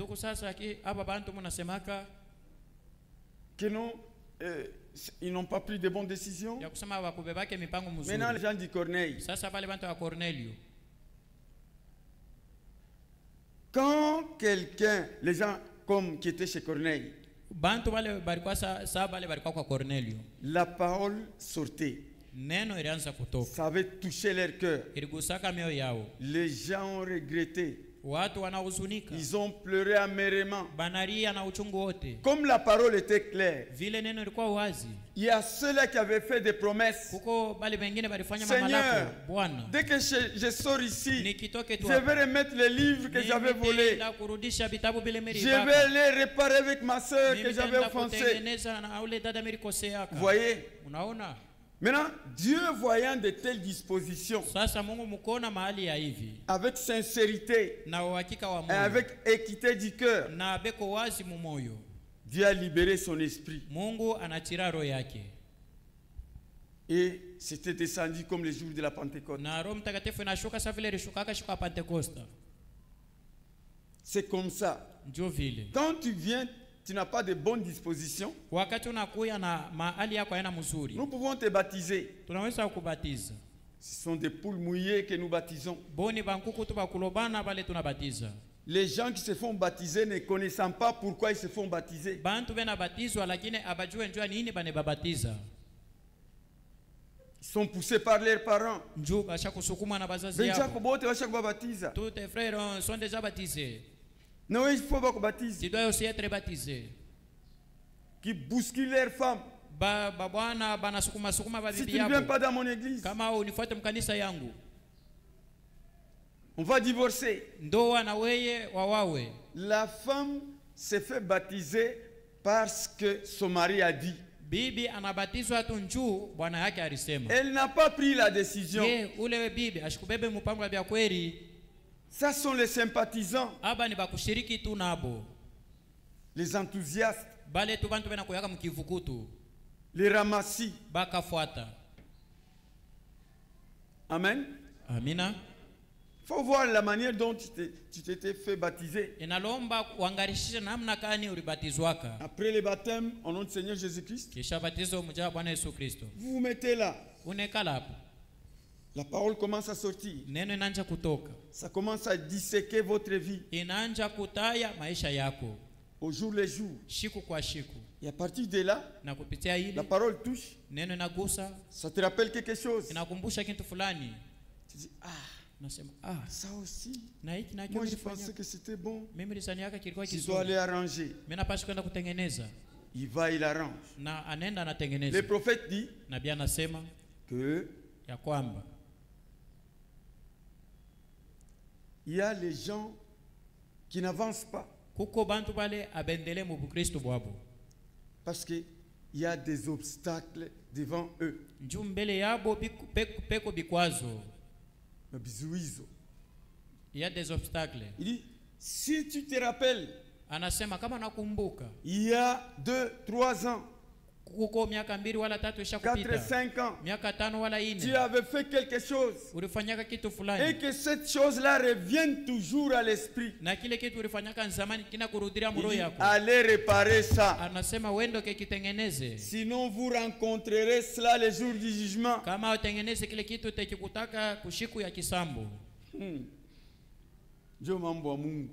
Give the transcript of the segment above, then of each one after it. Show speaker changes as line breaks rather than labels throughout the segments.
ndugu sasa hapa bantu munasemaka
que non, ils n'ont pas pris de bonnes décisions.
ya kusema bakubebake mipango mzuri.
Maintenant les gens du Corneille.
Sasa pale bantu wa Cornelio.
Quand quelqu'un, les gens comme qui étaient chez Corneille,
Bantu wale barikuwa saa wale barikuwa kwa Cornelio.
la parole sortait.
Neno ilianza kutoka.
Ça avait touché leur cœur.
Iligusaka mioyo yao.
Les gens ont regretté.
Watu wanahuzunika.
Ils ont pleuré amèrement.
Banalia na uchungu wote.
Comme la parole était claire.
Vile neno ilikuwa wazi.
Il y a ceux-là qui avaient fait des promesses.
Kuko bali wengine balifanya
Seigneur,
mamalako. Bwana.
dès que je sors ici,
Nikitoke tu.
je vais remettre les livres que j'avais volés. Je vais les réparer avec ma soeur que j'avais offensée. Vous voyez? Maintenant, Dieu voyant de telles dispositions, avec sincérité et avec équité du cœur, Dieu a libéré son esprit. Et c'était descendu comme le jour de la Pentecôte. C'est comme ça. Quand tu viens, tu n'as pas de bonnes dispositions, nous pouvons te baptiser. Ce sont des poules mouillées que nous baptisons. Les gens qui se font baptiser ne connaissant pas pourquoi ils se font baptiser. Ils sont poussés par leurs parents.
Tous tes frères sont déjà baptisés.
Non, il faut pas baptiser.
Tu dois aussi être baptisé.
Qui bousculent leurs femmes. Si tu ne viens pas dans mon église, on va divorcer. La femme se fait baptiser parce que son mari a dit. Elle n'a pas pris la décision. Ça sont les sympathisants. Les enthousiastes. Les ramassis. Amen.
Amina.
Il faut voir la manière dont tu t'étais fait baptiser. Après le baptême, au nom du Seigneur Jésus-Christ, vous vous mettez là. La parole commence à sortir. Ça commence à disséquer votre vie. Au jour le jour. Et à partir de là, la parole touche. Ça te rappelle quelque chose. Tu dis, ça aussi. Moi je pensais que c'était bon. Je dois aller arranger. Il va, il arrange. Le prophète dit que il y a les gens qui n'avancent pas. Parce qu'il y a des obstacles devant eux.
Il y a des obstacles.
Il dit, si tu te rappelles, il y a 2-3 ans, 4-5 ans, tu avais fait quelque chose et que cette chose-là revienne toujours à l'esprit. Allez réparer ça. Sinon vous rencontrerez cela les jours du jugement.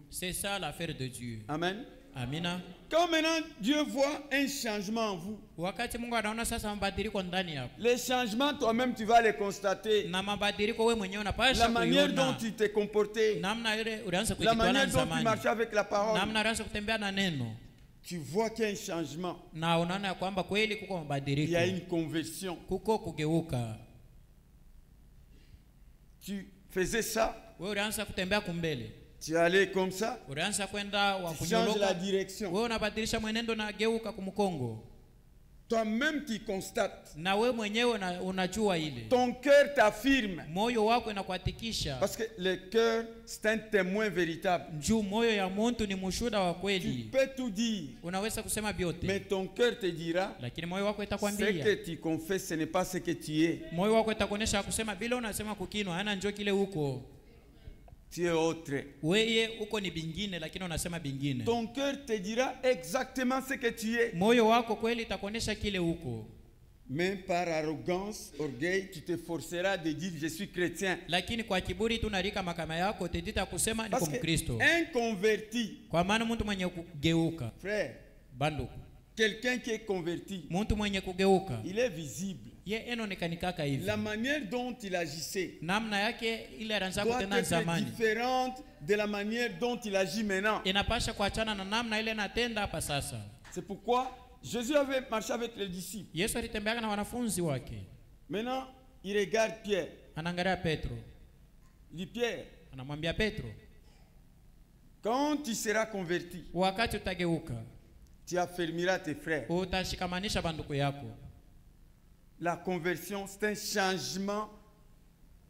C'est ça l'affaire de Dieu.
Amen.
Amina.
Quand maintenant Dieu voit un changement en vous, les changements toi-même tu vas les constater. La manière dont tu t'es comporté, la manière dont tu marches avec la parole, tu vois qu'il y a un changement. Il y a une conversion. Tu faisais ça, tu allais comme ça, tu changes la direction. Toi-même tu constates. Ton cœur t'affirme. Parce que le cœur c'est un témoin véritable. Tu peux tout dire, mais ton cœur te dira ce que tu confesses, ce n'est pas ce que tu es. tu es autre.
Weye uko ni bingine lakini unasema bingine.
Ton cœur te dira exactement ce que tu es.
Moyo wako kweli itakuonesha kile uko.
Mais par arrogance, orgueil, tu te forceras de dire je suis chrétien.
Lakini kwa kiburi tunarika makama yako utedita kusema niko Mkristo.
Un converti.
Kwa maana mtu mwenye kugeuka.
Frère.
Banduku.
Quelqu'un qui est converti.
Mtu mwenye kugeuka.
Il est visible.
Ye enoonekanikaka hivi.
La manière dont il agissait.
Namna yake ile anaanza kutenda zamani.
Différente de la manière dont il agit maintenant.
Inapasha kuachana na namna ile anatenda hapa sasa.
C'est pourquoi Jésus avait marché avec les disciples.
Yesu alitembea na wanafunzi wake.
Maintenant, il regarde Pierre.
Anaangalia Petro.
Il dit Pierre.
Anamwambia Petro.
Quand tu seras converti.
Wakati utageuka.
Tu affermiras tes frères.
Utashikamanisha banduku yako.
La conversion, c'est un changement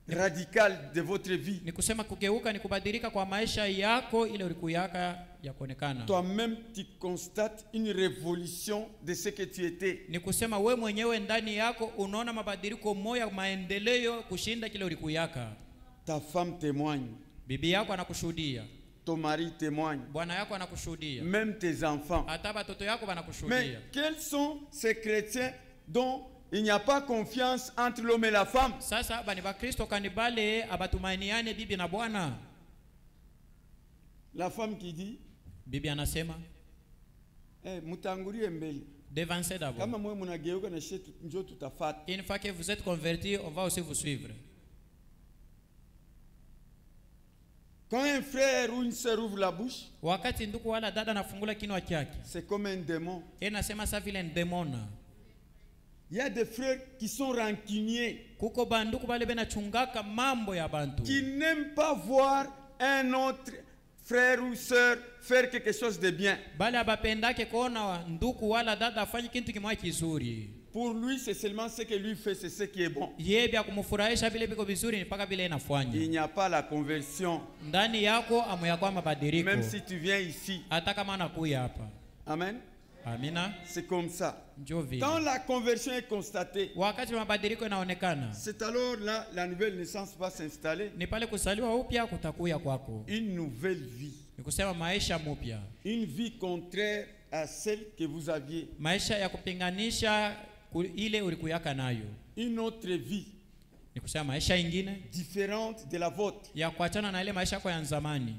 radical de votre vie.
Ni kusema kugeuka ni kubadilika kwa maisha yako ile ulikuyaka yakonekana.
Toi-même tu constates une révolution de ce que tu étais.
Ni kusema wewe mwenyewe ndani yako unaona mabadiliko moya maendeleo kushinda kile ulikuyaka.
Ta femme témoigne.
Bibi yako anakushuhudia.
Ton mari témoigne.
Bwana yako anakushuhudia.
Même tes enfants.
Hata watoto yako wanakushuhudia.
Mais quels sont ces chrétiens dont il n'y a pas confiance entre l'homme et la femme?
Sasa bani ba Kristo kanibale abatumainiane bibi na bwana.
La femme qui dit,
bibi anasema,
mutangulie mbele.
Devancez d'abord.
Kama mwe munageuka na shetu njoo tutafata.
Une fois que vous êtes convertis, on va aussi vous suivre.
Quand un frère ou une sœur ouvre la bouche,
wakati ndugu wala dada nafungula kinywa chake,
c'est comme un démon.
Inasema sa vile ndemona.
Il y a des frères qui sont rancuniers,
kuko banduku bale bena chungaka mambo ya bantu,
qui n'aiment pas voir un autre frère ou sœur faire quelque chose de bien.
Bale abapendake kuona nduku wala dada afanye kitu kimwa kizuri.
Pour lui, c'est seulement ce que lui fait, c'est ce qui est bon.
Yeye kumfurahisha vile biko vizuri mpaka vile inafanya.
Il n'y a pas la conversion.
Ndani yako amoyakuwa mabadiliko.
Même si tu viens ici.
Hata kama anakuya hapa.
Amen.
Amina.
C'est comme ça. Quand la conversion est constatée,
wakati mabadiliko inaonekana,
c'est alors là la nouvelle naissance va s'installer.
Ni pale kusaliwa upya kutakuya kwako.
Une nouvelle vie.
Ni kusema maisha mpya.
Une vie contraire à celle que vous aviez.
Maisha ya kupinganisha ile ulikuyaka nayo.
Une autre vie.
Ni kusema maisha ingine
différente de la vôtre.
Ya kuachana na ile maisha kwa zamani.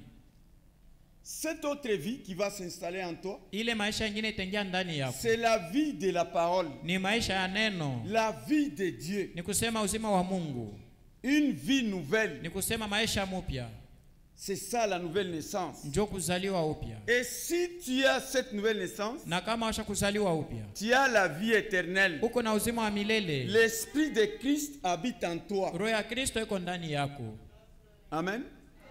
Cette autre vie qui va s'installer en toi,
ile maisha ingine itaingia ndani yako.
C'est la vie de la parole.
Ni maisha ya neno.
La vie de Dieu.
Ni kusema uzima wa Mungu.
Une vie nouvelle.
Ni kusema maisha mpya.
C'est ça la nouvelle naissance.
Ndio kuzaliwa upya.
Et si tu as cette nouvelle naissance,
na kama washa kuzaliwa upya,
tu as la vie éternelle.
Uko na uzima wa milele.
L'esprit de Christ habite en toi.
Roho ya Kristo iko ndani yako.
Amen.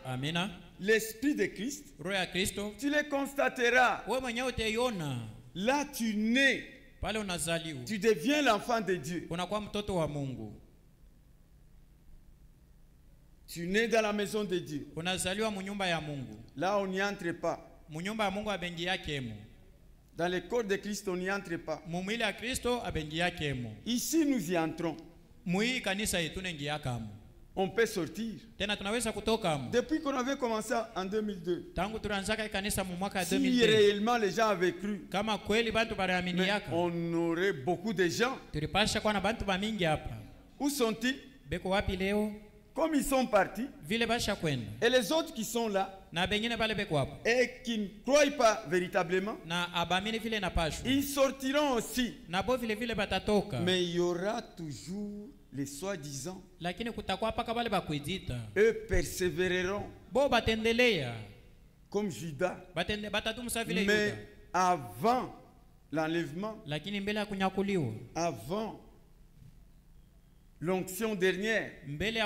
Amina.
L'esprit de Christ,
Roho ya Kristo,
tu le constateras.
Wewe mwenyewe utaiona.
Là tu nais.
Pale unazaliwa.
Tu deviens l'enfant de Dieu.
Unakuwa mtoto wa Mungu.
Tu nais dans la maison de Dieu.
Unazaliwa munyumba ya Mungu.
Là on n'y entre pas.
Munyumba ya Mungu abengi yake mo.
Dans le corps de Christ on n'y entre pas.
Mumwili ya Kristo abengi yake mo.
Ici nous y entrons.
Mui kanisa yetu nengia kamo.
On peut sortir.
Tena tunaweza kutoka mo.
Depuis qu'on avait commencé en 2002.
Tangu turanzaka kanisa mu mwaka 2002.
Si réellement les gens avaient cru.
Kama kweli bantu baliamini yaka.
On aurait beaucoup de gens.
Tulipasha kuwa na bantu bamingi hapa.
Où sont-ils?
Beko wapi leo?
Comme ils sont partis,
et
les autres qui sont là, et qui ne croient pas véritablement, ils sortiront aussi. Mais il y aura toujours les soi-disant. Eux persévéreront. Comme Judas. Mais avant l'enlèvement, avant l'onction dernière, ils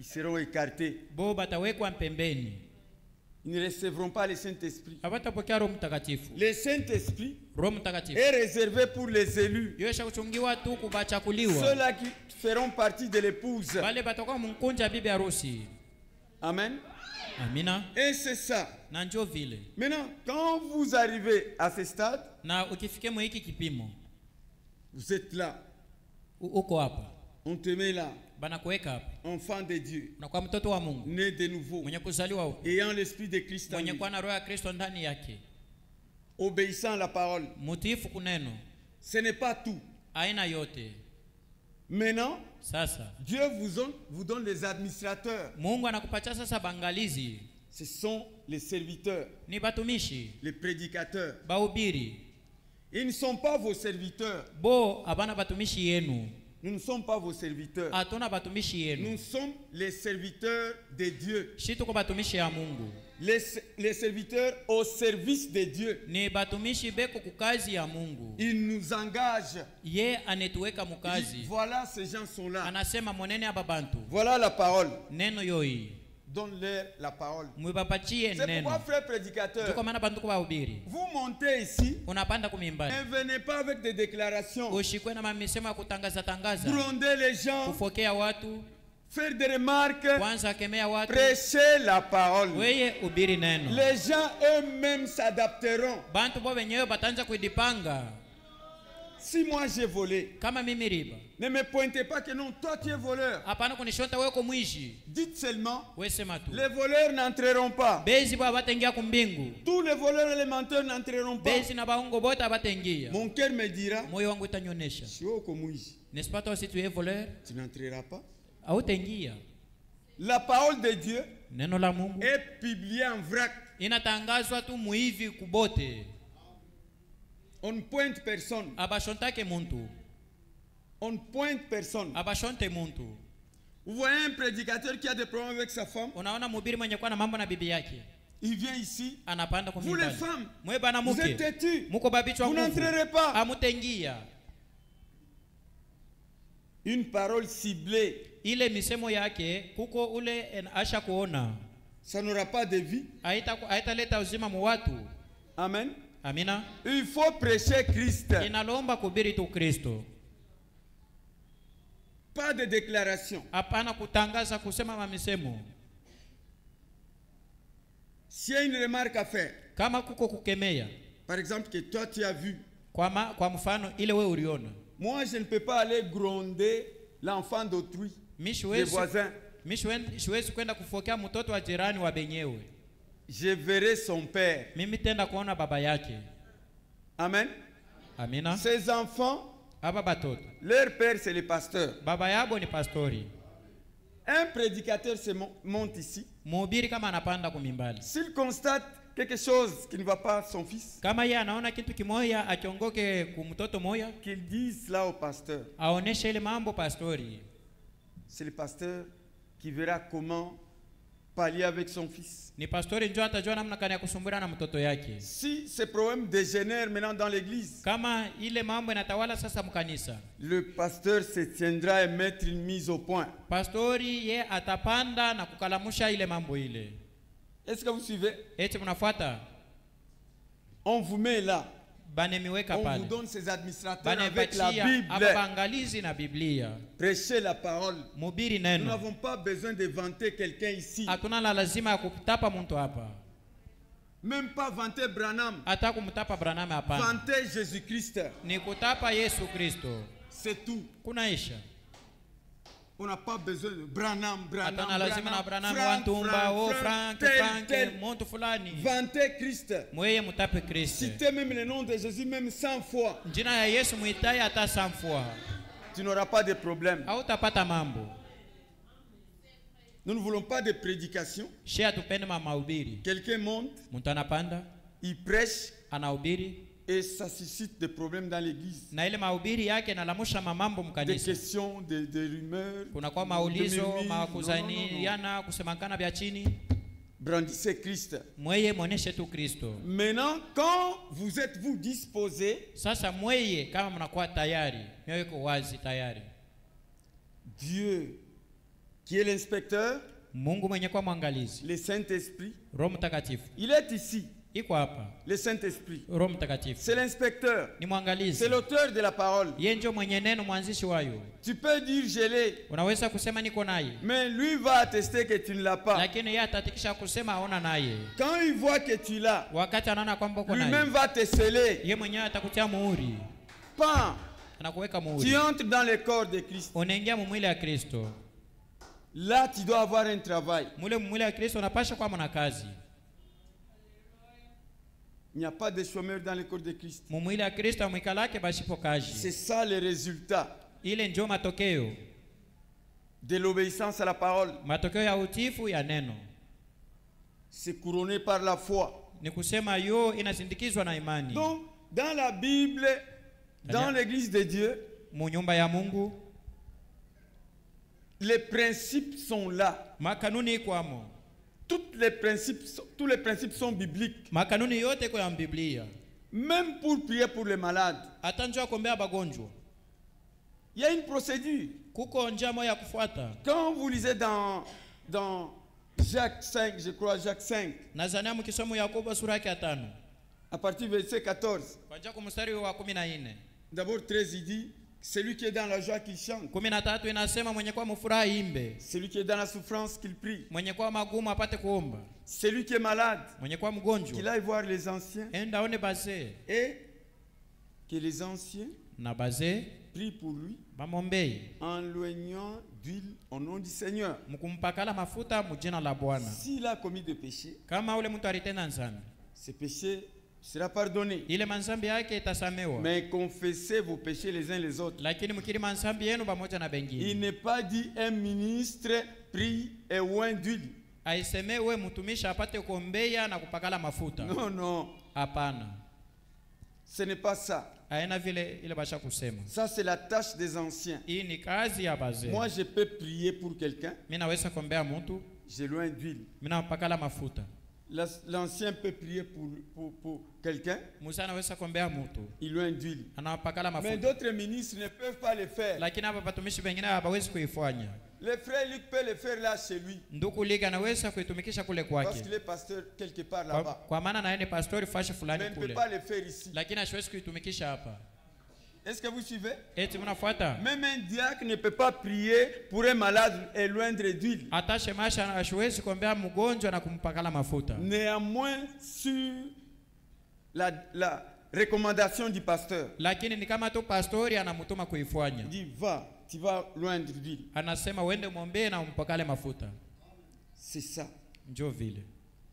seront écartés. Ils ne recevront pas le Saint-Esprit. Le Saint-Esprit est réservé pour les élus. Ceux-là qui feront partie de l'épouse. Amen.
Amina.
Et c'est ça. Maintenant, quand vous arrivez à ce stade, vous êtes là. On te met là. enfant de Dieu,
unakuwa
né de nouveau, ayant l'esprit de Christ en lui, obéissant à la parole. Ce n'est pas tout. Maintenant, Dieu vous donne les administrateurs. Ce sont les serviteurs, les prédicateurs. Ils ne sont pas vos serviteurs. Nous ne sommes pas vos serviteurs. Nous sommes les serviteurs de Dieu. Les serviteurs au service de Dieu. Il nous engage. Voilà, ces gens sont là. Voilà la parole. Donne-leur la parole. C'est pourquoi, frère prédicateur, vous montez ici, ne venez pas avec des déclarations, gronder les gens, faire des remarques, prêcher la parole. Les gens eux-mêmes s'adapteront. Si moi j'ai volé, ne me pointez pas que non, toi tu es voleur. Dites seulement, les voleurs n'entreront pas. Tous les voleurs élémentaires n'entreront pas. Mon cœur me dira, n'est-ce pas toi aussi tu es voleur? Tu n'entreras pas. La parole de Dieu est publiée en vrac. On ne pointe personne. On ne pointe personne. Vous voyez un prédicateur qui a des problèmes avec sa femme. Il vient ici. Vous les femmes, vous êtes têtus. Vous n'entrerez pas. Une parole ciblée. Ça n'aura pas de vie. Amen.
Amina.
Il faut prêcher Christ. Pas de déclaration. S'il y a une remarque à faire, par exemple que toi tu as vu, moi je ne peux pas aller gronder l'enfant d'autrui, des voisins. Je verrai son père. Amen.
Amina.
Ses enfants, leur père c'est le pasteur. Un prédicateur se monte ici. S'il constate quelque chose qui ne va pas à son fils, qu'il dise là au pasteur. C'est le pasteur qui verra comment pallier avec son fils. Si ce problème dégénère maintenant dans l'église, le pasteur se tiendra et mettre une mise au point. Est-ce que vous suivez? On vous met là. On vous donne ces administrateurs avec la Bible. Prêchez la parole. Nous n'avons pas besoin de vanter quelqu'un ici. Même pas vanter Branham. Vanter Jésus-Christ. C'est tout. On n'a pas besoin de Branham. Vantez Christ. Citez même le nom de Jésus même 100 fois. Tu n'auras pas de problème. Nous ne voulons pas de prédication. Quelqu'un monte, il prêche, et ça suscite des problèmes dans l'église. Des questions, des rumeurs, brandissez Christ. Maintenant, quand vous êtes disposés, Dieu qui est l'inspecteur, le Saint-Esprit, il est ici. Le Saint-Esprit, c'est l'inspecteur, c'est l'auteur de la parole. Tu peux dire je l'ai, mais lui va attester que tu ne l'as pas. Quand il voit que tu l'as, lui-même va te sceller. Pas. Tu entres dans le corps de Christ. Là, tu dois avoir un travail.
Mule mwili ya Kristo unapasha kuwa na kazi.
Il n'y a pas de chômeurs dans le corps de Christ.
Mwili ya Kristo mwikalake bashipo kazi.
C'est ça le résultat.
Ile ndio matokeo
de l'obéissance à la parole.
Matokeo ya utiifu ya neno.
C'est couronné par la foi.
Ni kusema yo inasindikizwa na imani.
Donc, dans la Bible, dans l'église de Dieu,
mu nyumba ya Mungu,
les principes sont là.
Makanuni kwamo.
Tous les principes sont bibliques.
Makanuni yote kwa Biblia.
Même pour prier pour les malades.
Atanjua kuombea bagonjwa.
Il y a une procédure.
Kuko njia moja ya kufuata.
Quand vous lisez dans Jacques 5, je crois Jacques 5.
Nazania mkisomo Yakobo sura yake ya 5.
À partir du verset 14.
Kwanza kwa mstari wa 14.
D'abord 13 il dit celui qui est dans la joie qu'il chante.
13 inasema mwenye kwa mfuraha imbe.
Celui qui est dans la souffrance qu'il prie.
Mwenye kwa magumu apate kuomba.
Celui qui est malade.
Mwenye kwa mgonjwa.
Qu'il aille voir les anciens.
Enda one bazee.
Et que les anciens
na bazee
prient pour lui.
Bamombei.
En loignant d'huile au nom du Seigneur.
Mkumpakala mafuta mujina la Bwana.
S'il a commis des péchés.
Kama ule mtu alitenda nzambi.
Ces péchés sera pardonné.
Ile manzambi yake itasamewa.
Mais confessez vos péchés les uns les autres.
Lakini mkiri manzambi yenu pamoja na bengine.
Il n'est pas dit un ministre prie et oint d'huile.
Aisemewe mtumishi apate kuombeya na kupakala mafuta.
Non, non.
Hapana.
Ce n'est pas ça.
Aina vile ile basha kusema.
Ça c'est la tâche des anciens.
Hii ni kazi ya bazee.
Moi je peux prier pour quelqu'un.
Mimi naweza kuombea mtu.
Je loin d'huile.
Mimi napakala mafuta.
L'ancien peut prier pour quelqu'un.
Musa anaweza kuombea mtu.
Il loin d'huile.
Anapakala mafuta.
Mais d'autres ministres ne peuvent pas le faire.
Lakini hapa watumishi wengine hawawezi kuifanya.
Le frère Luc peut le faire là chez lui.
Ndugu Liga anaweza kuitumikisha kule kwake.
Parce qu'il est pasteur quelque part là-bas.
Kwa maana naye ni pastori fashi fulani
kule.
kule.
Mais ne peut pas le faire ici.
Lakini hawezi kuitumikisha hapa.
Est-ce que vous suivez?
Eti mnafuata?
Même un diacre ne peut pas prier pour un malade et loindre d'huile.
Hata shemasha hawezi kuombea mgonjwa na kumpakala mafuta.
Néanmoins sur la recommandation du pasteur.
Lakini ni kama tu pastori anamtuma kuifanya.
Dit va, tu vas loindre d'huile.
Anasema uende muombe na umpakale mafuta.
C'est ça.
Ndio vile.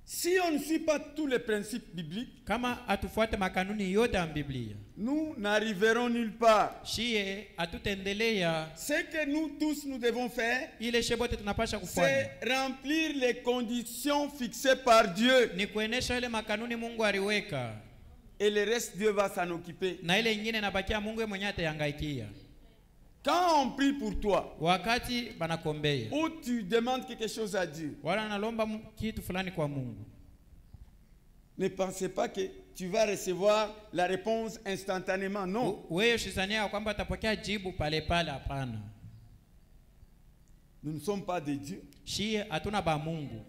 Si on ne suit pas tous les principes bibliques,
kama atufuate makanuni yote ya Biblia,
nous n'arriverons nulle part.
Shie atutendelea.
Ce que nous tous nous devons faire,
ile shebote tunapasha kufanya,
c'est remplir les conditions fixées par Dieu.
Ni kuenesha ile makanuni Mungu aliweka.
Et le reste Dieu va s'en occuper.
Na ile nyingine nabakia Mungu mwenyewe atayangaikia.
Quand on prie pour toi,
wakati banakombea,
ou tu demandes quelque chose à Dieu,
wala nalomba kitu fulani kwa Mungu,
ne pensez pas que tu vas recevoir la réponse instantanément. Non.
Wewe usizania kwamba utapokea jibu pale pale, hapana.
Nous ne sommes pas de Dieu.
Shie hatuna ba Mungu.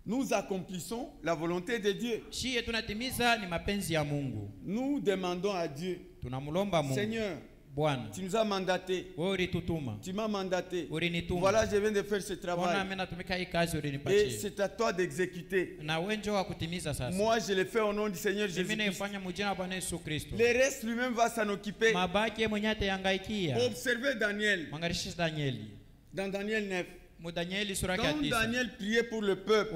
Nous accomplissons la volonté de Dieu.
Shie tunatimiza ni mapenzi ya Mungu.
Nous demandons à Dieu,
tunamulomba Mungu,
Seigneur,
Bwana,
tu nous as mandaté.
Tu
m'as mandaté.
Ulinituma.
Voilà, je viens de faire ce travail. Et c'est à toi d'exécuter. Moi, je le fais au nom du Seigneur Jésus-Christ. Le reste lui-même va s'en occuper. Observez Daniel. Dans Daniel 9. Quand Daniel priait pour le peuple,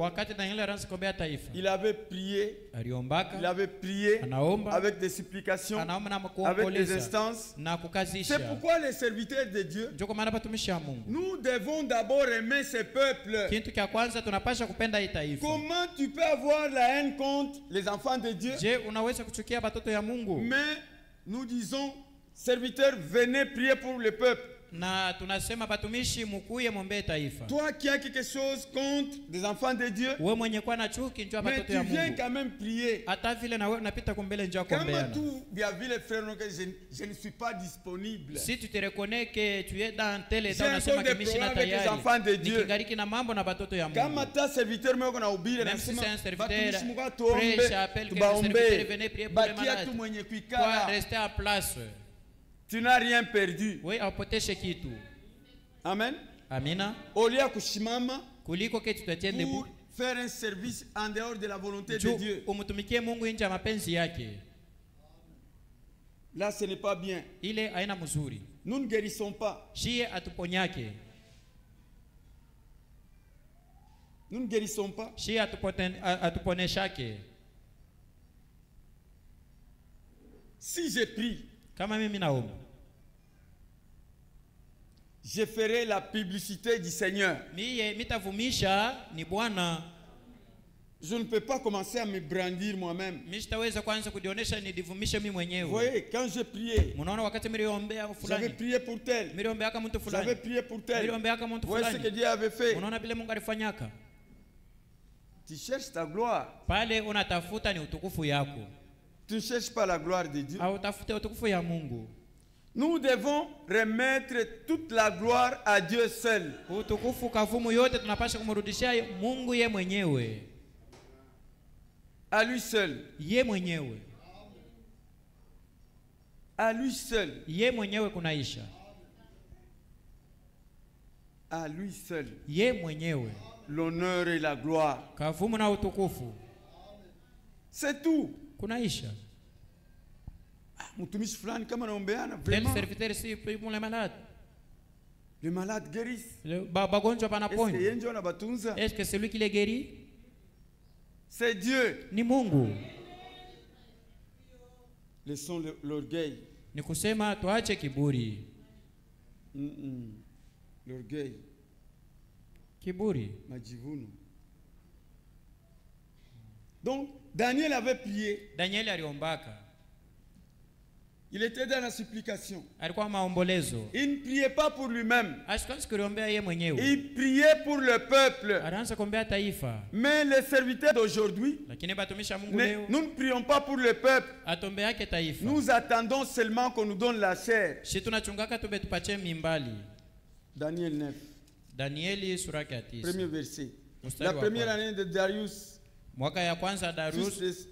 il avait prié avec des supplications, avec des instances. C'est pourquoi les serviteurs de Dieu, nous devons d'abord aimer ce peuple. Comment tu peux avoir la haine contre les enfants de Dieu? Mais nous disons, serviteurs, venez prier pour le peuple.
Na tunasema batumishi mukuye muombe taifa.
Toi qui as quelque chose contre des enfants de Dieu,
wewe mwenye kwa na chuki njoo batoto ya Mungu,
mais tu viens quand même prier.
Hata vile na wewe unapita kumbele njoo kuombeana.
Kama tu bien vu les frères que je ne suis pas disponible.
Si tu te reconnais que tu es dans tel état, unasema que mimi sina tayari. Nikingaliki na mambo na batoto ya Mungu.
Kama ta serviteur meko na ubiri na
sema
batumishi mko tuombe. Tubaombe. Bakia tu mwenye kuikala.
Toi rester à place.
Tu n'as rien perdu.
Oui, apoteshe kitu.
Amen.
Amina.
Olia kushimama
kuliko que tu te tiennes debout,
faire un service en dehors de la volonté de Dieu.
Umtumikie Mungu nje ya mapenzi yake.
Là, ce n'est pas bien.
Ile haina mzuri.
Nous ne guérissons pas.
Shie atuponyake.
Nous ne guérissons pas.
Shi atuponeshake.
Si je prie,
kama mimi naomba,
je ferai la publicité du Seigneur.
Mitavumisha ni Bwana.
Je ne peux pas commencer à me brandir moi-même.
Vous
voyez, quand j'ai prié, j'avais prié pour tel, j'avais prié pour tel. Vous voyez ce que Dieu avait fait. Tu cherches ta gloire. Tu ne cherches pas la gloire de Dieu. Nous devons remettre toute la gloire à Dieu seul. À lui seul. À lui seul. À lui seul. L'honneur et la gloire. C'est tout. Mtumishi fulani kama naombeana vraiment. Les malades guérissent. Est-ce
que c'est lui qui les guérit?
C'est Dieu.
Ni Mungu.
Laissons l'orgueil.
Ni kusema tuache kiburi.
L'orgueil.
Kiburi.
Majivuno. Donc Daniel avait prié.
Daniel aliombaka.
Il était dans la supplication. Il
ne
priait pas pour lui-même.
Il
priait pour le peuple. Mais les serviteurs d'aujourd'hui, nous ne prions pas pour le peuple. Nous attendons seulement qu'on nous donne la chair. Daniel 9. Premier verset. La première année de Darius.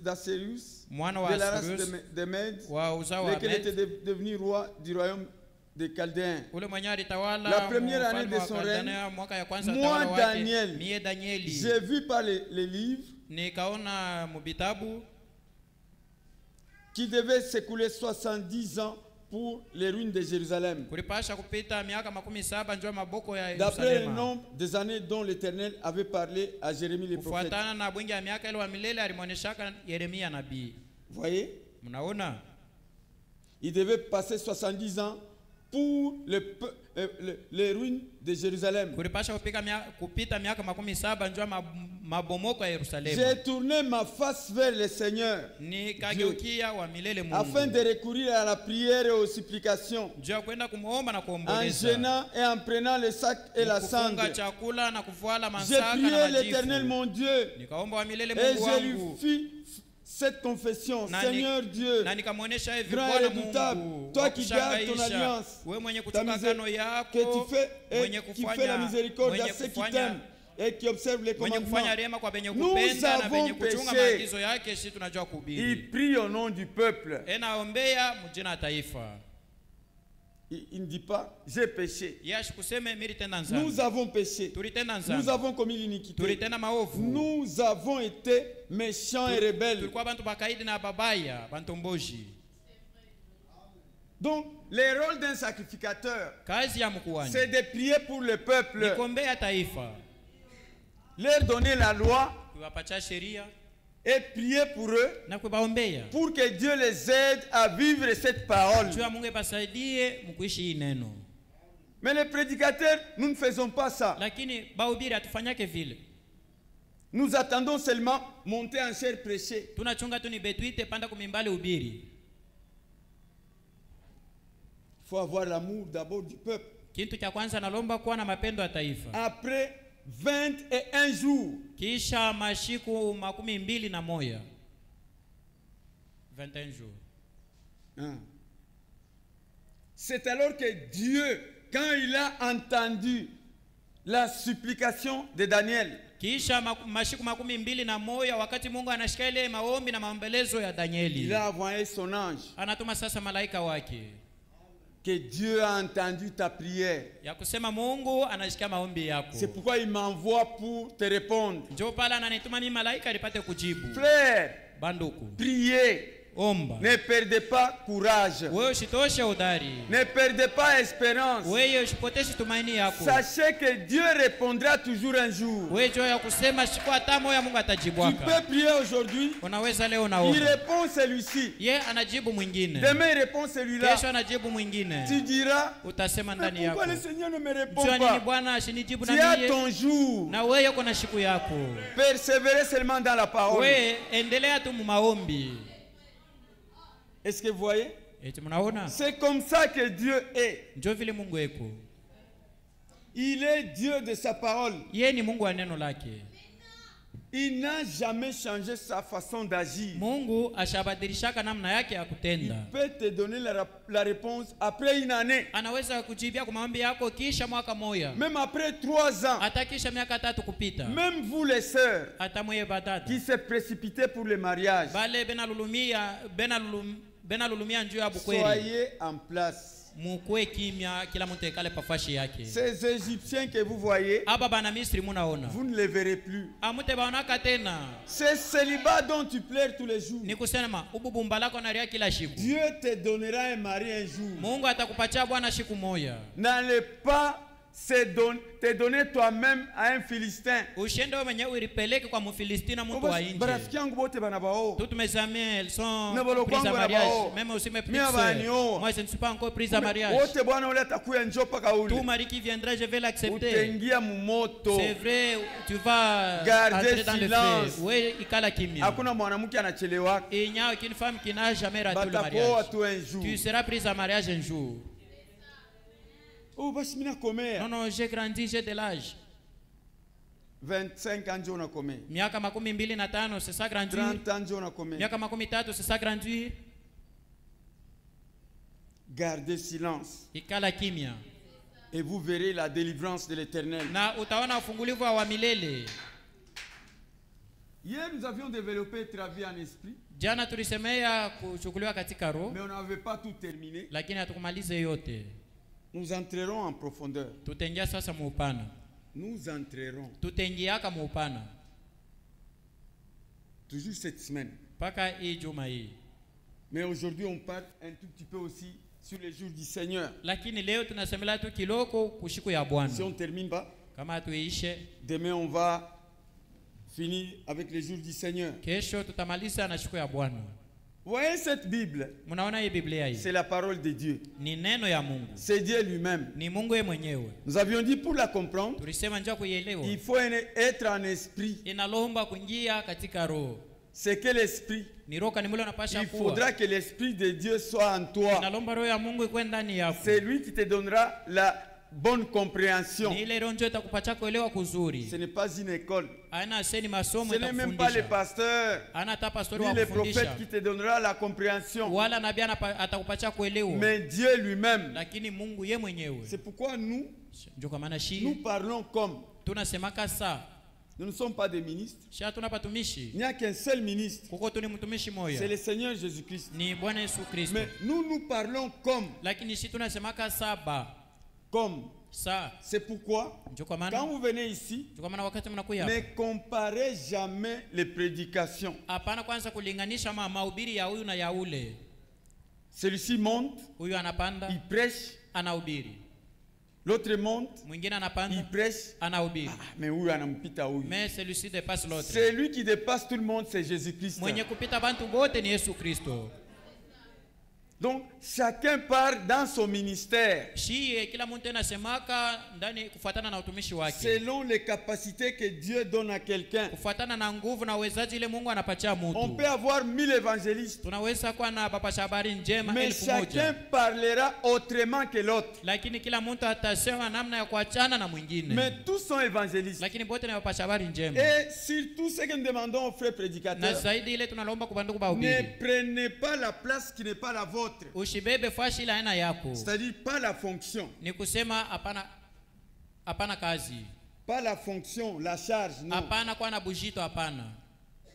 D'Assérius, de la race de Mèdes, lequel était devenu roi du royaume des Chaldéens. La première année de son règne, moi Daniel, j'ai vu par les livres qu'il devait s'écouler 70 ans pour les ruines de Jérusalem. D'après le nombre des années dont l'Éternel avait parlé à Jérémie le prophète. Vous voyez? Il devait passer 70 ans pour les ruines de Jérusalem. J'ai tourné ma face vers le Seigneur Dieu, afin de recourir à la prière et aux supplications, en jeûnant et en prenant le sac et la cendre. J'ai prié l'Éternel mon Dieu et je lui fis cette confession: Seigneur Dieu, grand et redoutable, toi qui gardes ton alliance, ta miséricorde, que tu fais et qui fait la miséricorde à ceux qui t'aiment et qui observent les commandements. Nous avons péché. Il prie au nom du peuple. Il ne dit pas j'ai péché. Nous avons péché. Nous avons commis l'iniquité. Nous avons été méchants et rebelles. Donc, le rôle d'un sacrificateur, c'est de prier pour le peuple, leur donner la loi et prier pour eux, pour que Dieu les aide à vivre cette parole. Mais les prédicateurs, nous ne faisons pas ça. Nous attendons seulement monter en chair prêcher. Il faut avoir l'amour d'abord du peuple. Après 21 jours,
21 jours.
C'est alors que Dieu, quand il a entendu la supplication de Daniel, il a envoyé son ange. Que Dieu a entendu ta prière. C'est pourquoi il m'envoie pour te répondre. Frère, priez.
omba.
Ne perdez pas courage.
Wewe usitoshe udari.
Ne perdez pas espérance.
Wewe usipoteshe tumaini yako.
Sachez que Dieu répondra toujours un jour.
Wewe jua ya kusema siku hata moyo Mungu atajibuaka.
Tu peux prier aujourd'hui.
Unaweza leo naomba.
Il répond celui-ci.
Ye anajibu mwingine.
Demain il répond celui-là.
Kesho anajibu mwingine.
Tu diras,
utasema ndani yako.
Pourquoi le Seigneur ne me répond
pas?
pas?
Bwana ashinijibu
na mimi. Tu as ton jour.
Na wewe uko na siku yako.
Persévérer seulement dans la parole.
Wewe endelea tu maombi.
Est-ce que vous voyez? C'est comme ça que Dieu est.
Ndio vile Mungu eko.
Il est Dieu de sa parole.
Yeye ni Mungu wa neno lake.
Il n'a jamais changé sa façon d'agir.
Mungu ashabadilishaka namna yake ya kutenda.
Il peut te donner la réponse après une année.
Anaweza kujibia kwa maombi yako kisha mwaka moja.
Même après 3 ans.
Hata kisha miaka 3 kupita.
Même vous les sœurs.
Hata mwe batata.
Qui se précipitez pour le mariage.
Bale benalulumia njoo ya bukweli.
Soyez en place.
Mukwe kimya kila mtu ekale pafashi yake.
Ces Égyptiens que vous voyez,
aba bana Misri munaona,
vous ne les verrez plus.
Amute baonaka tena.
C'est célibat dont tu pleures tous les jours.
Ni kusema ububumba lako nalia kila siku.
Dieu te donnera un mari un jour.
Mungu atakupatia bwana siku moja.
N'allez pas te donner toi-même à un Philistin.
Ushende wewe mwenyewe uripeleke kwa Mfilistina mtu wa nje.
Barafiki yangu bote bana bao.
Toutes mes amies elles sont prises à mariage. Même aussi mes petites sœurs. Moi je ne suis pas encore prise à mariage.
Wote bwana ule atakuya njoo paka ule.
Tout mari qui viendra je vais l'accepter.
Utengia mumoto.
C'est vrai, tu vas
garder
dans le feu. Oui, ikala kimya.
Hakuna mwanamke anachelewa.
Il n'y a aucune femme qui n'a jamais raté le mariage. Tu seras prise à mariage un jour.
Oh, basi mina combien?
Non, j'ai grandi, j'ai de l'âge.
25 ans on a combien?
Miaka 25, c'est ça grandir.
30 ans on a combien?
Miaka 30, c'est ça grandir.
Gardez silence.
Ikala kimya.
Et vous verrez la délivrance de l'Éternel.
Na utaona ufungulivu wa milele.
Hier nous avions développé travail en esprit.
Jana tulisemea kuchukuliwa katika roho.
Mais on n'avait pas tout terminé.
Lakini hatukumaliza yote.
Nous entrerons en profondeur.
Tutaingia sasa mu upana.
Nous entrerons.
Tutaingiaka mu upana.
Toujours cette semaine.
Paka hii juma hii.
Mais aujourd'hui on parle un tout petit peu aussi sur les jours du Seigneur.
Lakini leo tunasemela tu kiloko kushiku ya Bwana.
Si on termine pas,
kama tuishe,
demain on va finir avec les jours du Seigneur.
Kesho tutamaliza na siku ya Bwana.
Voyez cette Bible.
C'est
la parole de Dieu. C'est Dieu lui-même. Nous avions dit pour la comprendre, il faut être en esprit. C'est que l'esprit. Il faudra que l'esprit de Dieu soit en toi. C'est lui qui te donnera la bonne compréhension. Ce n'est pas une école. Ce n'est même pas le pasteur ni le prophète qui te donnera la compréhension. Mais Dieu lui-même. C'est pourquoi nous parlons comme. Nous ne sommes pas des ministres. Il n'y a qu'un seul ministre. C'est le Seigneur Jésus-Christ. Mais nous parlons comme. Comme. C'est pourquoi, quand vous venez ici, ne comparez jamais les prédications. Celui-ci monte, il prêche. L'autre monte, il prêche.
Mais celui-ci dépasse l'autre.
Celui qui dépasse tout le monde, c'est Jésus-Christ. Donc, chacun part dans son ministère selon les capacités que Dieu donne à quelqu'un. On peut avoir 1000 évangélistes, mais chacun parlera autrement que l'autre. Mais tous sont évangélistes. Et surtout ce que nous demandons aux frères prédicateurs, ne prenez pas la place qui n'est pas la vôtre. C'est-à-dire pas la fonction. Pas la fonction, la charge, non.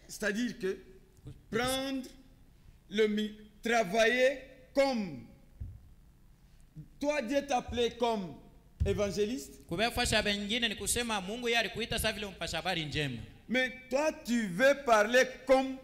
C'est-à-dire que prendre travailler comme toi, Dieu t'a appelé comme évangéliste. Mais toi tu veux parler comme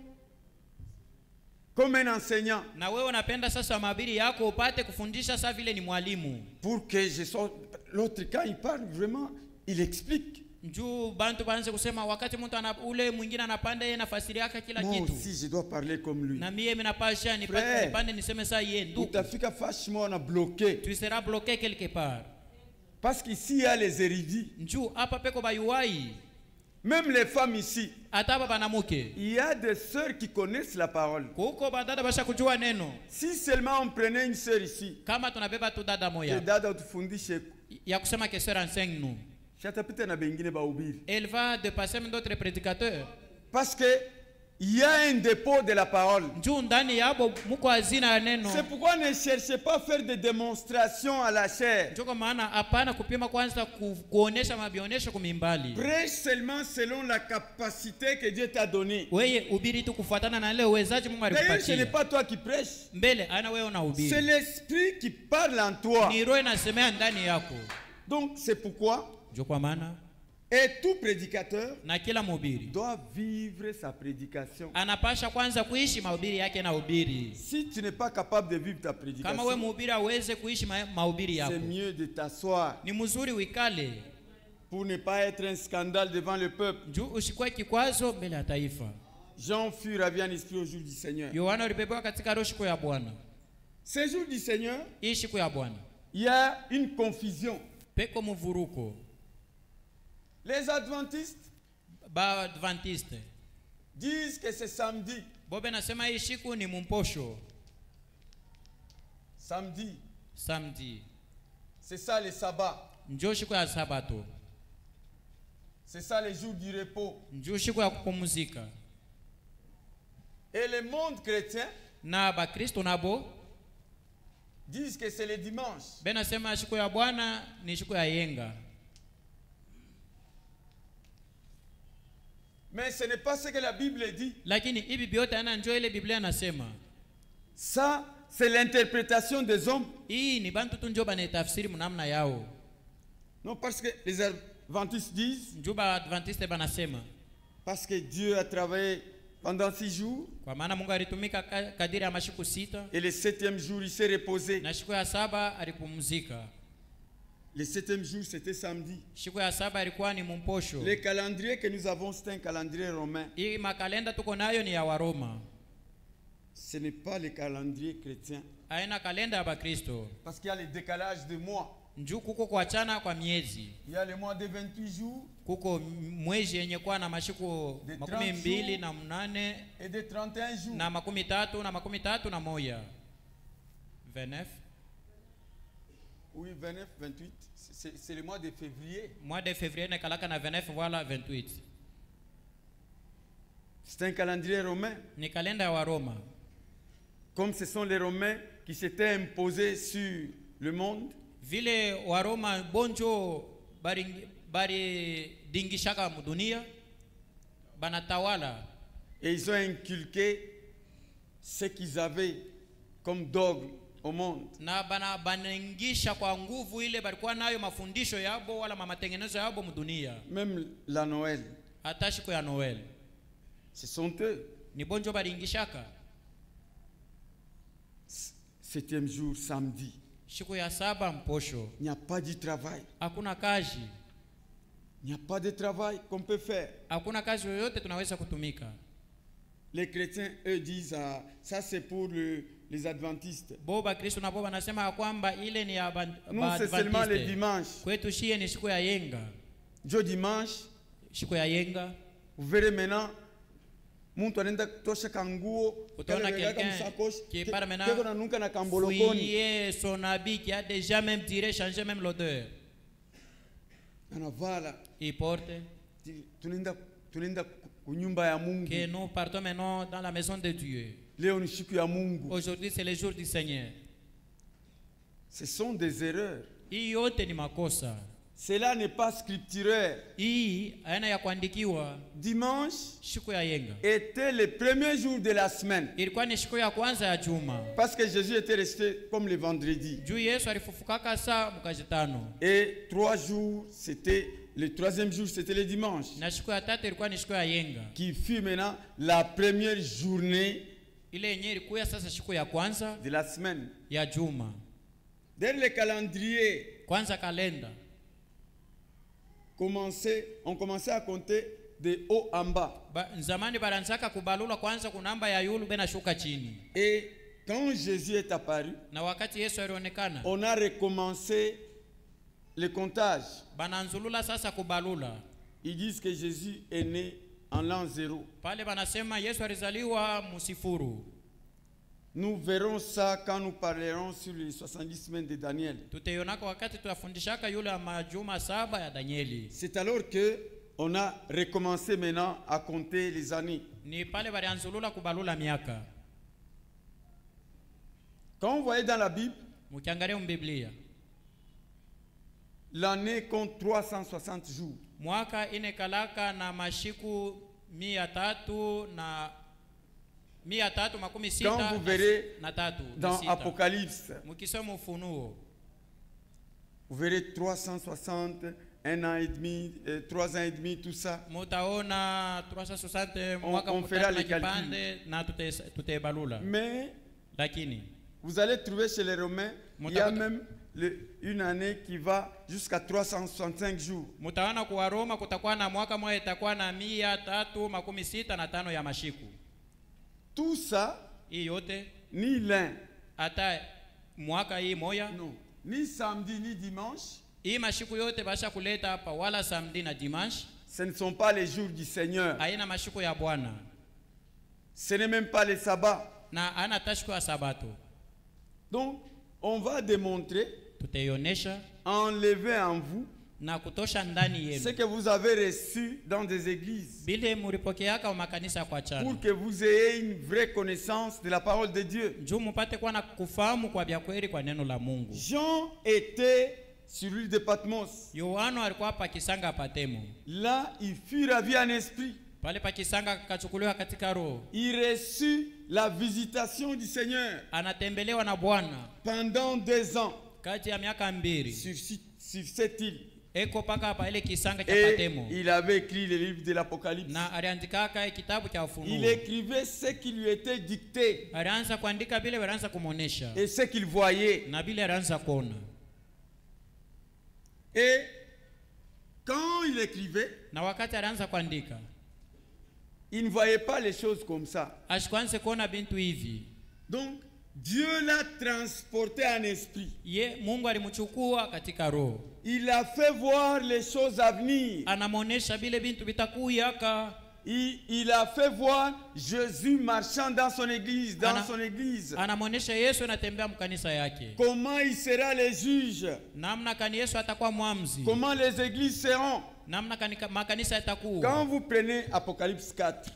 comme un enseignant.
Na wewe unapenda sasa mahubiri yako upate kufundisha sasa vile ni mwalimu.
Pour que je sois l'autre quand il parle vraiment, il explique.
Njoo bantu baanze kusema wakati mtu ule mwingine anapanda yeye nafasiri yake kila kitu.
Moi aussi je dois parler comme lui.
Na mimi napasha nipande niseme ça yeye ndugu.
Utafika fashimo na bloqué.
Tu seras bloqué quelque part.
Parce qu'ici il y a les érudits.
Njoo hapa peko bayuai.
Même les femmes ici.
Ataba banamuke.
Il y a des sœurs qui connaissent la parole.
Kuko badada basha kujua neno.
Si seulement on prenait une sœur ici.
Kama tunabeba tu dada moya.
Que dada utufundishe.
Ya kusema que sœur enseigne nous. Elle va dépasser même d'autres prédicateurs.
Parce que il y a un dépôt de la parole. C'est pourquoi ne cherchez pas à faire des démonstrations à la chair. Prêche seulement selon la capacité que Dieu t'a donnée. D'ailleurs, ce n'est pas toi qui prêches. C'est l'Esprit qui parle en toi. Donc c'est pourquoi et tout prédicateur doit vivre sa prédication. Si tu n'es pas capable de vivre ta prédication, c'est mieux de t'asseoir pour ne pas être un scandale devant le peuple. Jean fut ravi en esprit au jour du Seigneur. Ce jour du Seigneur, il y a une confusion. Les adventistes disent que c'est samedi. Samedi. C'est ça le sabbat. C'est ça le jour du repos. Et le monde chrétien disent que c'est le dimanche. Mais ce n'est pas ce que la Bible dit. Ça, c'est l'interprétation des hommes. Non, parce que les adventistes disent, parce que Dieu a travaillé pendant 6 jours, et le 7e jour, il s'est reposé. Le 7e jour, c'était samedi. Le calendrier que nous avons, c'est un calendrier romain. Ce n'est pas le calendrier chrétien. Parce qu'il y a le décalage de mois. Il y a le mois de 28 jours, de 30 jours et de 31 jours.
29.
Oui, 29, 28. C'est le mois de février.
Mois de février, 29, voilà 28.
C'est un calendrier romain. Comme ce sont les Romains qui s'étaient imposés sur le monde.
Vile Waroma bonjo bari dingishaka mudunia banatawala.
Et ils ont inculqué ce qu'ils avaient comme dogme au monde.
Na banangisha kwa nguvu ile balikuwa nayo mafundisho yabo wala matengenezo yabo mudunia.
Même la Noël.
Hata siku ya Noël.
Ce sont eux.
Ni bonjo balingishaka.
7e jour samedi.
Siku ya saba mposho.
Il n'y a pas de travail.
Hakuna kazi.
Il n'y a pas de travail qu'on peut faire.
Hakuna kazi yoyote tunaweza kutumika.
Les chrétiens eux disent ça c'est pour les adventistes.
Boba Kristo na boba nasema kwamba ile ni ya
nous c'est seulement le dimanche.
Kwetu shie ni siku ya yenga.
Jo dimanche.
Siku ya yenga.
Vous verrez maintenant muntu anaenda tosha kanguo
utaona quelqu'un qui part maintenant fouiller son habit qui a déjà même tiré changer même l'odeur.
Anavala
il porte
tunaenda kunyumba ya Mungu.
Que nous partons maintenant dans la maison de Dieu.
Leo ni siku ya Mungu.
Aujourd'hui c'est le jour du Seigneur.
Ce sont des erreurs.
Hii yote ni makosa.
Cela n'est pas scripturaire.
Dimanche
était le premier jour de la semaine. Parce que Jésus était resté comme le vendredi. Et 3 jours, c'était le 3e jour, c'était le dimanche. Qui fut maintenant la première journée
ile yenye ilikuwa sasa siku ya kwanza
de la semaine
ya juma.
Dans le calendrier,
kwanza kalenda,
on commençait à compter de haut en bas.
Zamani baranzaka kubalula kwanza kunamba ya yulu bena shuka chini.
Et quand Jésus est apparu,
na wakati Yesu alionekana,
on a recommencé le comptage.
Bananzulula sasa kubalula.
Ils disent que Jésus est né en l'an 0.
Pale banasema Yesu alizaliwa musifuru.
Nous verrons ça quand nous parlerons sur les 70 semaines de Daniel.
Tutayonaka wakati tutafundishaka yule majuma 7 ya Danieli.
C'est alors que on a recommencé maintenant à compter les années.
Ni pale balianzulula kubalula miaka.
Quand vous voyez dans la Bible,
mukiangalia mbiblia,
l'année compte 360 jours.
Mwaka inekalaka na mashiku 300 na 360.
Quand vous verrez dans Apocalypse, vous verrez 360, 1 an et demi, 3 ans et demi, tout ça. On fera les calculs. Mais vous allez trouver chez les Romains, il y a même une année qui va jusqu'à 365 jours. Tout ça, ni l'un, non, ni samedi ni dimanche, ce ne sont pas les jours du Seigneur. Ce n'est même pas les sabbats. Donc, on va démontrer, enlever en vous ce que vous avez reçu dans des églises, pour que vous ayez une vraie connaissance de la parole de Dieu. Jean était sur l'île de Patmos. Là, il fut ravi en esprit. Il reçut la visitation du Seigneur pendant 2 ans sur cette île. Et il avait écrit le livre de l'Apocalypse. Il écrivait ce qui lui était dicté et ce qu'il voyait. Et quand il écrivait, il ne voyait pas les choses comme ça. Donc, Dieu l'a transporté en esprit. Il a fait voir les choses à venir. Il a fait voir Jésus marchant dans son église, Comment il sera le juge. Comment les églises seront. Quand vous prenez Apocalypse 4,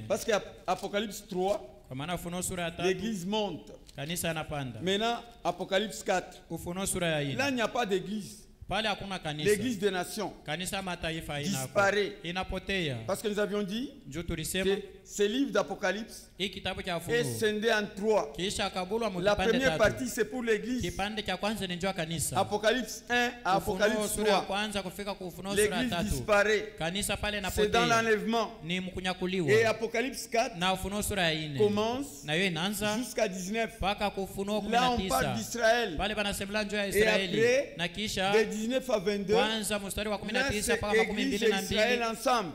parce qu'Apocalypse 3, l'église monte. Maintenant, Apocalypse 4, là il n'y a pas d'église. L'église des nations disparaît. Parce que nous avions dit que ce livre d'Apocalypse est scindé en 3. La première partie c'est pour l'église. Apocalypse 1 à Apocalypse 3. L'église disparaît. C'est dans l'enlèvement. Et Apocalypse 4 commence jusqu'à 19. Là on parle d'Israël. Et après, de 19 à 22, là c'est l'église et Israël ensemble.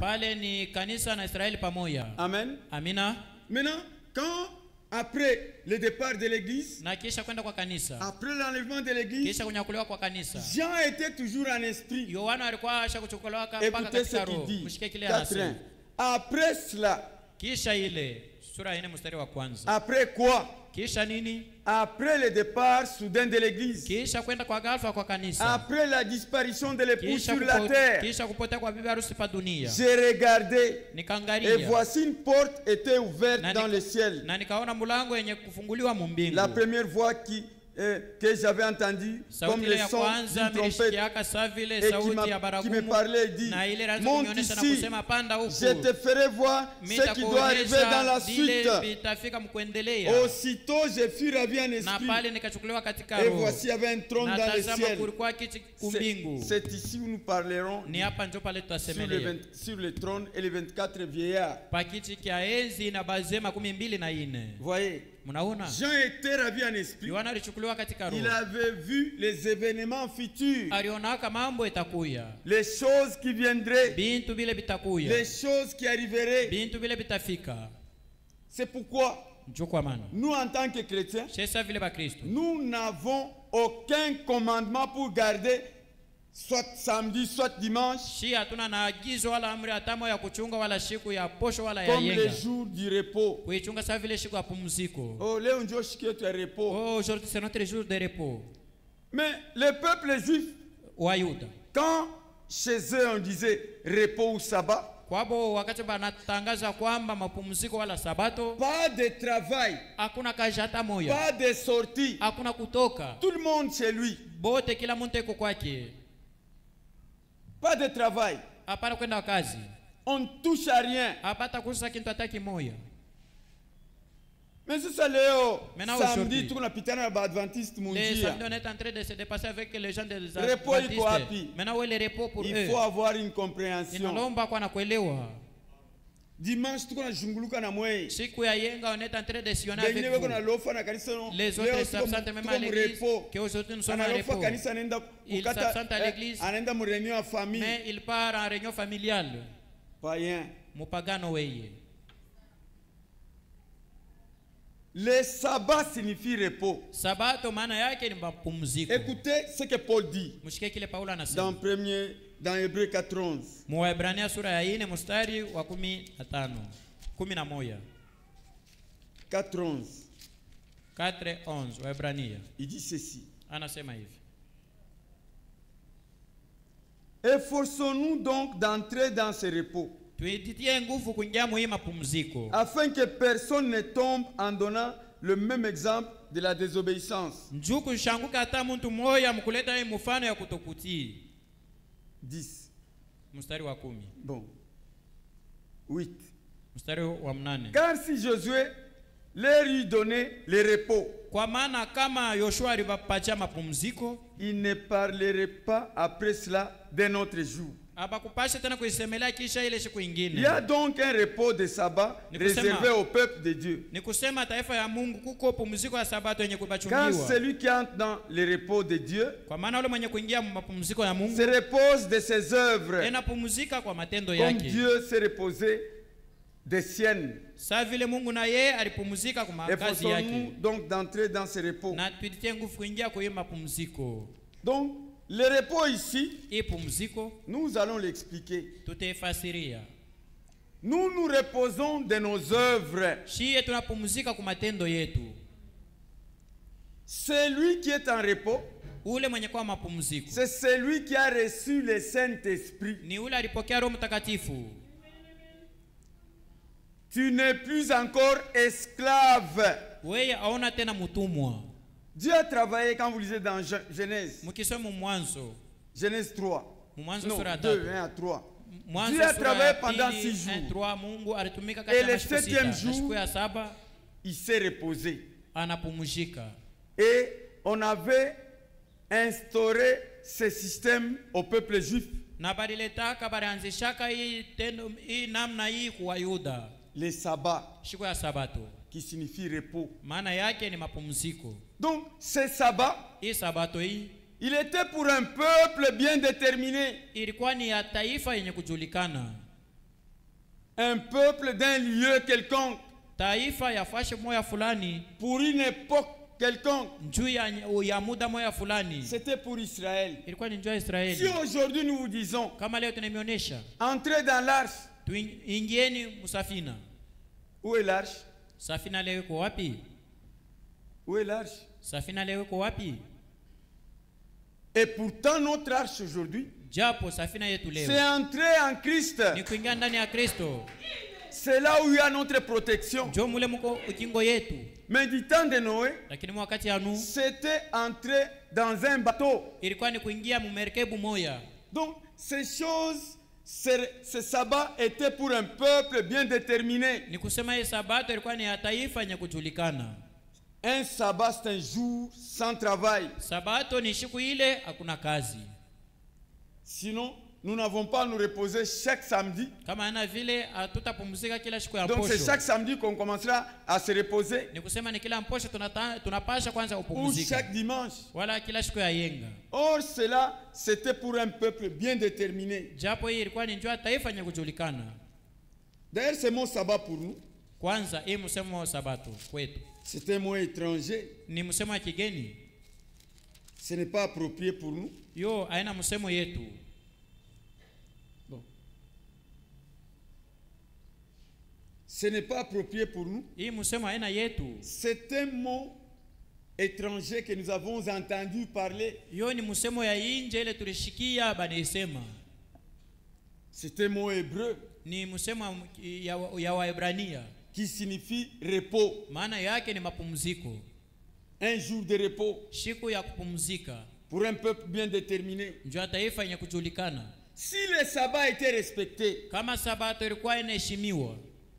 Amen.
Amina.
Maintenant, quand après le départ de l'église, après l'enlèvement de l'église, Jean était toujours en esprit. Écoutez ce qu'il dit. 4:1. Après cela, après quoi? Après le départ soudain de l'église, après la disparition de l'époux sur la terre, j'ai regardé et voici une porte était ouverte dans le ciel. La première voix qui que j'avais entendu comme le son d'une trompette et qui me parlait et dit, monte ici, je te ferai voir ce qui doit arriver dans la suite. Aussitôt je fus ravi en esprit et voici il y avait un trône dans le ciel. C'est ici où nous parlerons sur le trône et les 24 vieillards. Voyez, Jean était ravi en esprit. Il avait vu les événements futurs, les choses qui viendraient, les choses qui arriveraient. C'est pourquoi nous, en tant que chrétiens, nous n'avons aucun commandement pour garder soit samedi, soit dimanche, comme les jours du repos. Oh,
aujourd'hui c'est notre jour de repos.
Mais le peuple juif, quand chez eux on disait repos ou sabbat, pas de travail, pas de sortie, tout le monde chez lui. Pas de travail. On ne touche à rien. Mais c'est ça, Léo. Samedi, tout le monde adventiste mondial.
On est en train de se dépasser avec les gens des
adventistes.
Maintenant, il repos pour eux.
Il faut avoir une compréhension. Dimanche, tout le monde
siku ya yenga, on est en train de sillonner avec vous. Les autres s'absentent même à l'église, qu'aujourd'hui nous sommes en repos. Ils s'absentent à l'église, mais ils partent en réunion familiale.
Païen.
Mupagano weye.
Le sabbat signifie repos.
Sabato maana yake ni mapumziko.
Écoutez ce que Paul dit.
Mshike kile Paulo anasema.
Dans Hébreux 4:11.
Waebrania sura ya 4 mstari wa 15. 11.
4:11.
4:11 Waebrania.
Il dit ceci.
Anasema hivi.
Efforçons-nous donc d'entrer dans ce repos, afin que personne ne tombe en donnant le même exemple de la désobéissance. 10. Bon. 8. Car si Josué leur eut donné le repos, il ne parlerait pas après cela d'un autre jour. Il y a donc un repos de sabbat réservé au peuple de Dieu. Car celui qui entre dans le repos de Dieu se repose de ses œuvres, comme Dieu s'est reposé des siennes. Efforçons-nous donc d'entrer dans ce repos. Donc, le repos ici, nous allons l'expliquer. Nous nous reposons de nos œuvres. Celui qui est en repos, c'est celui qui a reçu le Saint-Esprit. Tu n'es plus encore esclave. Dieu a travaillé quand vous lisez dans Genèse. Genèse 3. Non, 2, 1 à 3. Dieu a travaillé pendant 6 jours. Et le 7e jour, il s'est reposé. Et on avait instauré ce système au peuple juif. Les sabbats, qui signifie repos. Donc, ce sabbat, il était pour un peuple bien déterminé. Un peuple d'un lieu quelconque. Pour une époque quelconque. C'était pour Israël. Si aujourd'hui nous vous disons, entrez dans l'arche. Où est l'arche? Où est l'arche? Et pourtant notre arche aujourd'hui, c'est entrer en Christ. c'est là où il y a notre protection. Mais du temps de Noé, c'était entrer dans un bateau. Donc, ces choses, ce sabbat était pour un peuple bien déterminé. Un sabbat, c'est un jour sans travail. Sinon, nous n'avons pas à nous reposer chaque samedi. Donc c'est chaque samedi qu'on commencera à se reposer. Ou chaque dimanche. Or cela, c'était pour un peuple bien déterminé. D'ailleurs, ce mot sabbat pour nous, c'est un mot étranger. Ce n'est pas approprié pour nous. Bon. Ce n'est pas approprié pour nous. C'est un mot étranger que nous avons entendu parler. C'est un mot hébreu qui signifie repos. Un jour de repos pour un peuple bien déterminé. Si le sabbat était respecté,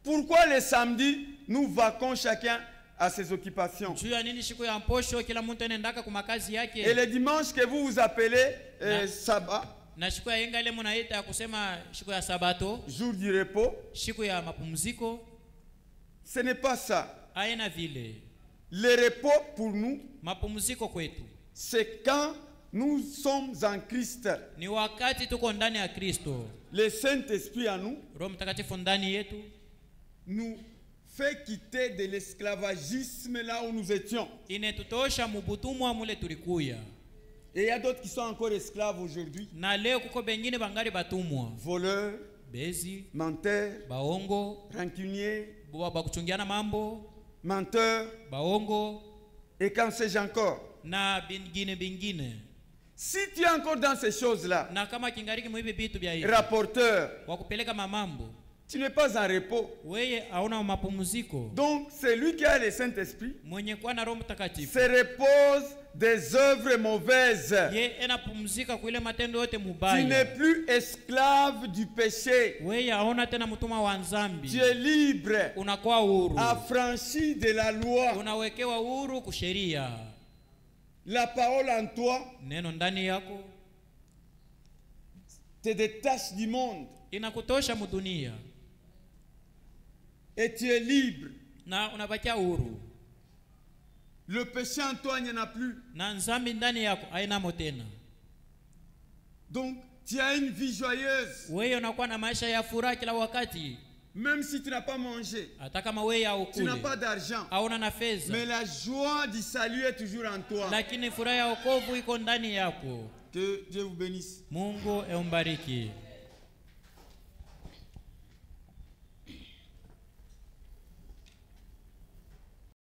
pourquoi le samedi nous vaquons chacun à ses occupations? Et le dimanche que vous vous appelez sabbat, jour du repos, ce n'est pas ça. Le repos pour nous, c'est quand nous sommes en Christ. Le Saint-Esprit en nous nous fait quitter de l'esclavagisme là où nous étions. Et il y a d'autres qui sont encore esclaves aujourd'hui. Voleurs, menteurs, rancuniers, menteurs, et quand sais-je encore. Si tu es encore dans ces choses-là, rapporteur, tu n'es pas en repos. Donc, c'est lui qui a le Saint-Esprit se repose des œuvres mauvaises. Tu n'es plus esclave du péché. Tu es libre, affranchi de la loi. La parole en toi te détache du monde. Et tu es libre. Le péché en toi, il n'y en a plus. Donc, tu as une vie joyeuse. Même si tu n'as pas mangé, tu n'as pas d'argent, mais la joie du salut est toujours en toi. Que Dieu vous bénisse.